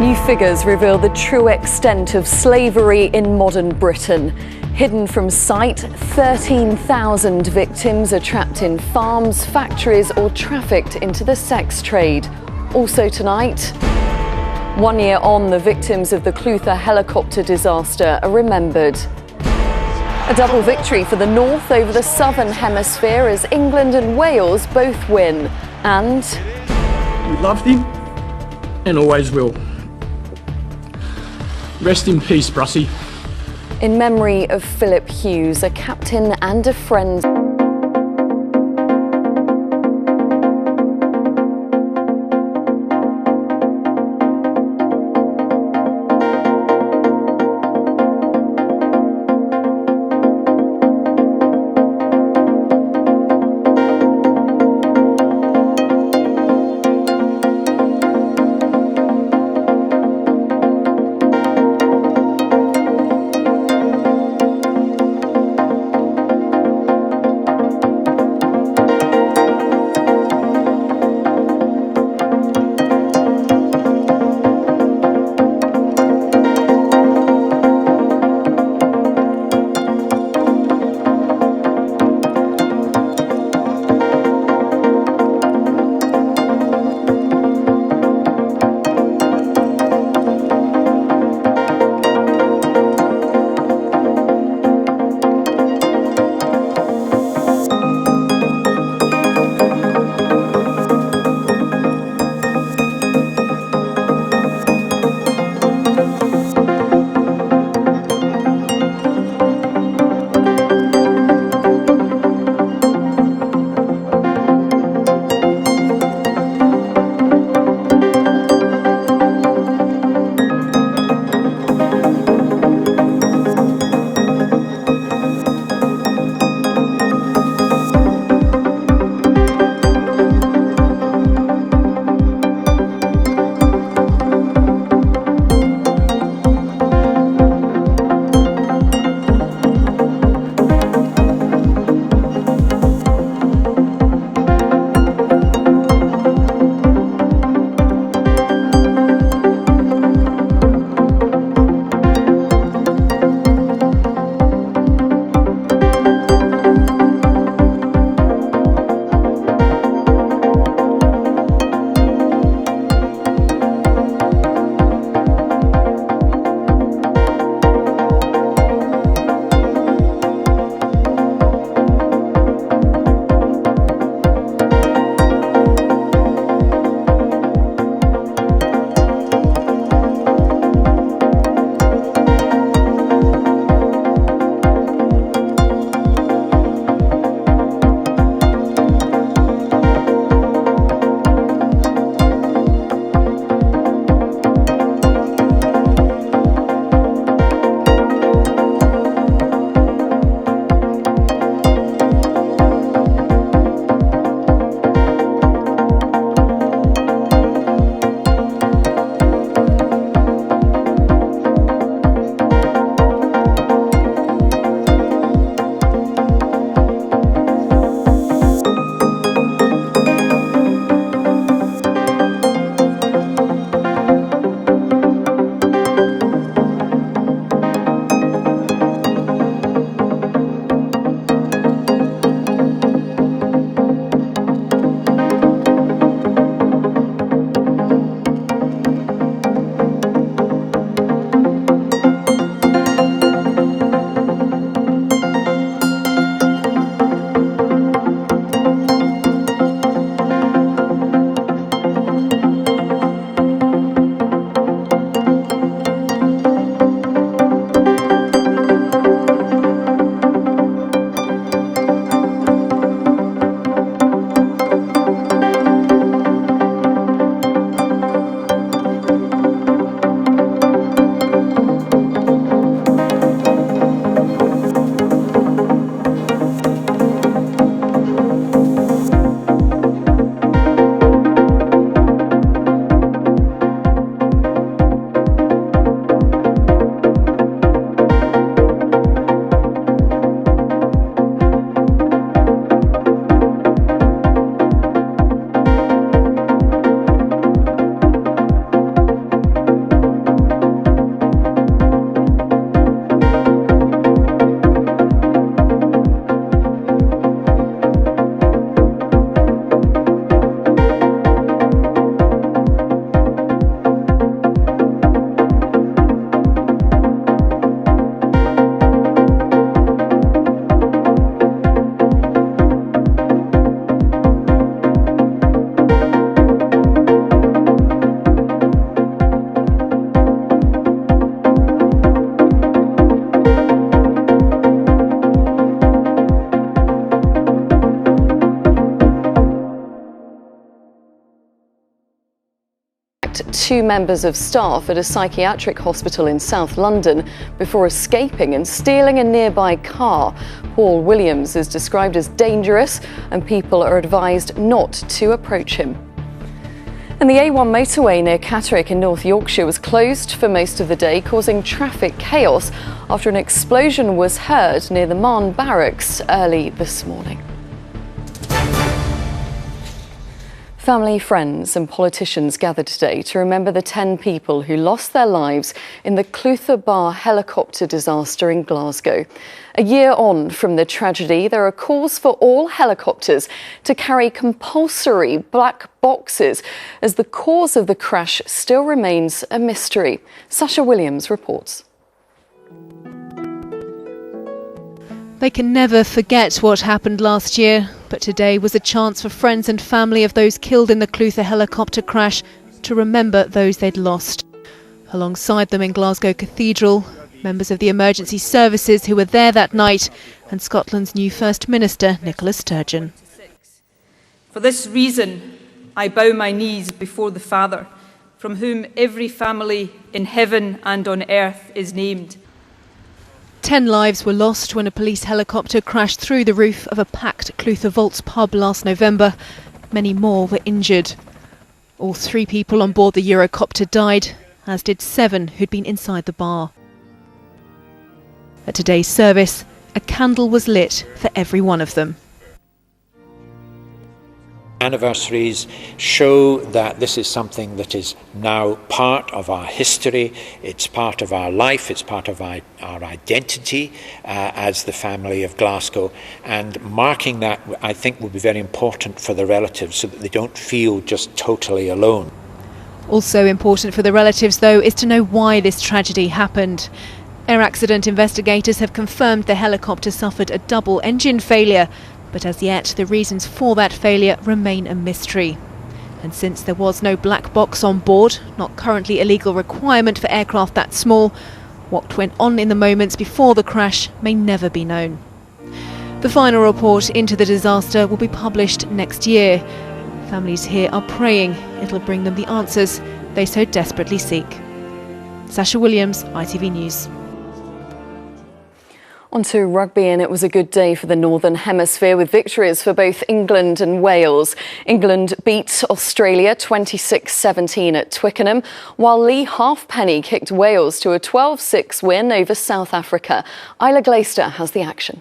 New figures reveal the true extent of slavery in modern Britain. Hidden from sight, 13,000 victims are trapped in farms, factories or trafficked into the sex trade. Also tonight, 1 year on, the victims of the Clutha helicopter disaster are remembered. A double victory for the North over the Southern Hemisphere as England and Wales both win. And we loved him and always will. Rest in peace, Brussy. in memory of Philip Hughes, a captain and a friend. attacked 2 members of staff at a psychiatric hospital in South London before escaping and stealing a nearby car. Paul Williams is described as dangerous and people are advised not to approach him. And the A1 motorway near Catterick in North Yorkshire was closed for most of the day, causing traffic chaos after an explosion was heard near the Marne Barracks early this morning. Family, friends and politicians gathered today to remember the 10 people who lost their lives in the Clutha Bar helicopter disaster in Glasgow. A year on from the tragedy, there are calls for all helicopters to carry compulsory black boxes as the cause of the crash still remains a mystery. Sasha Williams reports. They can never forget what happened last year, but today was a chance for friends and family of those killed in the Clutha helicopter crash to remember those they'd lost. Alongside them in Glasgow Cathedral, members of the emergency services who were there that night, and Scotland's new First Minister, Nicola Sturgeon. For this reason, I bow my knees before the Father, from whom every family in heaven and on earth is named. 10 lives were lost when a police helicopter crashed through the roof of a packed Clutha Vaults pub last November. Many more were injured. All 3 people on board the Eurocopter died, as did 7 who'd been inside the bar. At today's service, a candle was lit for every one of them. Anniversaries show that this is something that is now part of our history, it's part of our life, it's part of our identity as the family of Glasgow, and marking that I think will be very important for the relatives so that they don't feel just totally alone. Also important for the relatives though is to know why this tragedy happened. Air accident investigators have confirmed the helicopter suffered a double engine failure, but as yet the reasons for that failure remain a mystery. And since there was no black box on board, not currently a legal requirement for aircraft that small, what went on in the moments before the crash may never be known. The final report into the disaster will be published next year. Families here are praying it'll bring them the answers they so desperately seek. Sasha Williams, ITV News. On to rugby, and it was a good day for the Northern Hemisphere with victories for both England and Wales. England beat Australia 26-17 at Twickenham, while Lee Halfpenny kicked Wales to a 12-6 win over South Africa. Isla Glaister has the action.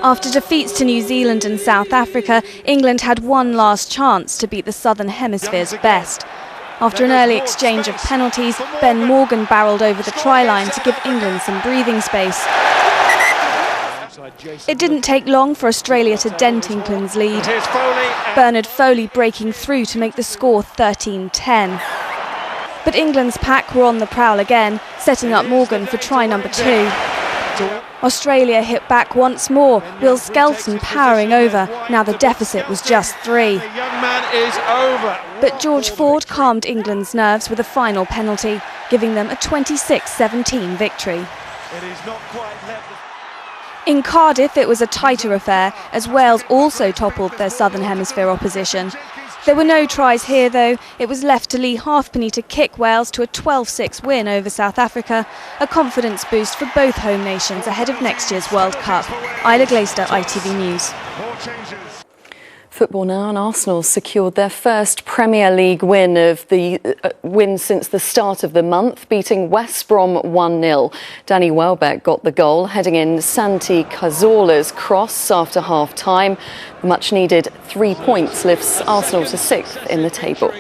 After defeats to New Zealand and South Africa, England had one last chance to beat the Southern Hemisphere's best. After an early exchange of penalties, Ben Morgan barrelled over the try line to give England some breathing space. It didn't take long for Australia to dent England's lead. Bernard Foley breaking through to make the score 13-10. But England's pack were on the prowl again, setting up Morgan for try number 2. Australia hit back once more, Will Skelton powering over. Now the deficit was just 3. But George Ford calmed England's nerves with a final penalty, giving them a 26-17 victory. In Cardiff, it was a tighter affair, as Wales also toppled their Southern Hemisphere opposition. There were no tries here, though. It was left to Lee Halfpenny to kick Wales to a 12-6 win over South Africa, a confidence boost for both home nations ahead of next year's World Cup. Isla Glaister, ITV News. Football now, and Arsenal secured their first Premier League win since the start of the month, beating West Brom 1-0. Danny Welbeck got the goal, heading in Santi Cazorla's cross after half-time. The much-needed 3 points lifts Arsenal to 6th in the table.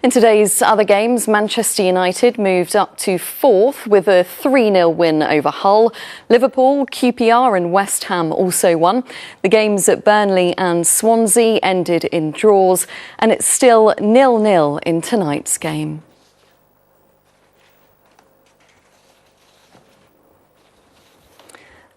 In today's other games, Manchester United moved up to 4th with a 3-0 win over Hull. Liverpool, QPR and West Ham also won. The games at Burnley and Swansea ended in draws, and it's still 0-0 in tonight's game.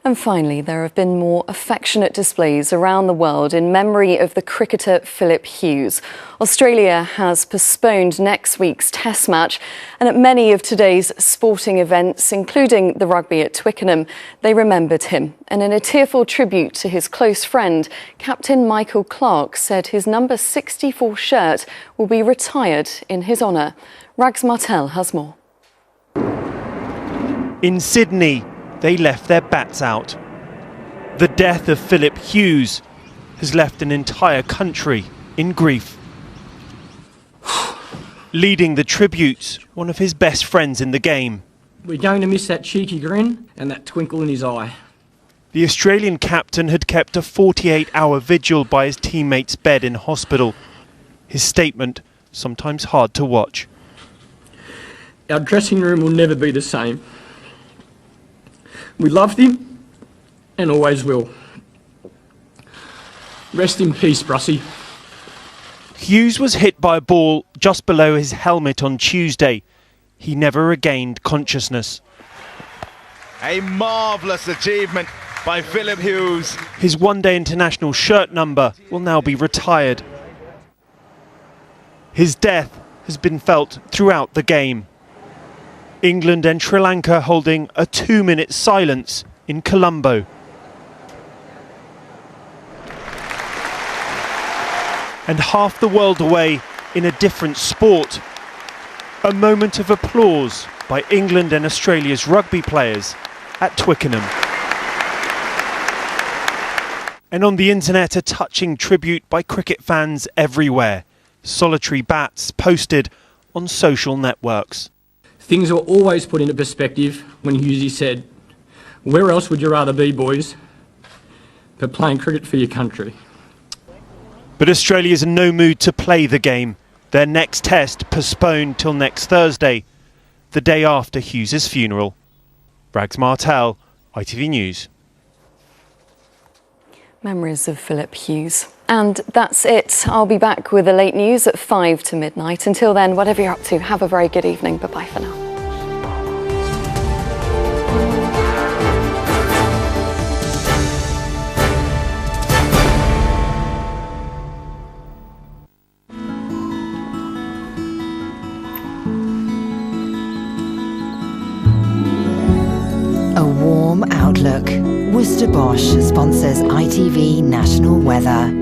And finally, there have been more affectionate displays around the world in memory of the cricketer Philip Hughes. Australia has postponed next week's Test match, and at many of today's sporting events, including the rugby at Twickenham, they remembered him. And in a tearful tribute to his close friend, Captain Michael Clarke said his number 64 shirt will be retired in his honour. Rags Martel has more. In Sydney, they left their bats out. The death of Philip Hughes has left an entire country in grief. Leading the tributes, one of his best friends in the game. We're going to miss that cheeky grin and that twinkle in his eye. The Australian captain had kept a 48-hour vigil by his teammate's bed in hospital. His statement, sometimes hard to watch. Our dressing room will never be the same. We loved him and always will. Rest in peace, Brussy. Hughes was hit by a ball just below his helmet on Tuesday. He never regained consciousness. A marvellous achievement by Philip Hughes. His one-day international shirt number will now be retired. His death has been felt throughout the game. England and Sri Lanka holding a 2-minute silence in Colombo. And half the world away in a different sport. A moment of applause by England and Australia's rugby players at Twickenham. And on the internet, a touching tribute by cricket fans everywhere. Solitary bats posted on social networks. Things were always put into perspective when Hughesy said, "Where else would you rather be, boys, but playing cricket for your country?" But Australia's in no mood to play the game. Their next test postponed till next Thursday, the day after Hughes' funeral. Rags Martel, ITV News. Memories of Philip Hughes. And that's it. I'll be back with the late news at 5 to midnight. Until then, whatever you're up to, have a very good evening. Bye-bye for now. A warm outlook. Worcester Bosch sponsors ITV National Weather.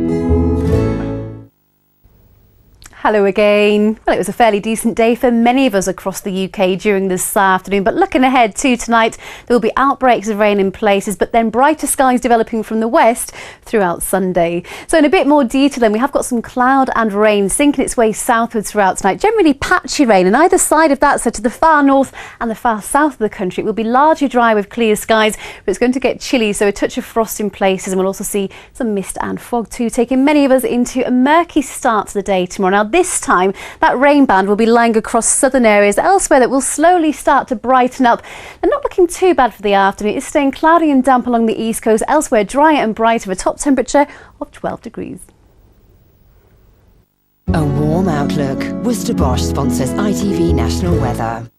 Hello again. Well, it was a fairly decent day for many of us across the UK during this afternoon, but looking ahead to tonight, there will be outbreaks of rain in places, but then brighter skies developing from the west throughout Sunday. So in a bit more detail then, we have got some cloud and rain sinking its way southwards throughout tonight. Generally patchy rain on either side of that, so to the far north and the far south of the country. It will be largely dry with clear skies, but it's going to get chilly, so a touch of frost in places, and we'll also see some mist and fog too, taking many of us into a murky start to the day tomorrow. Now this time, that rain band will be lying across southern areas elsewhere that will slowly start to brighten up. They're not looking too bad for the afternoon. It's staying cloudy and damp along the east coast, elsewhere drier and brighter, with a top temperature of 12 degrees. A warm outlook. Worcester Bosch sponsors ITV National Weather.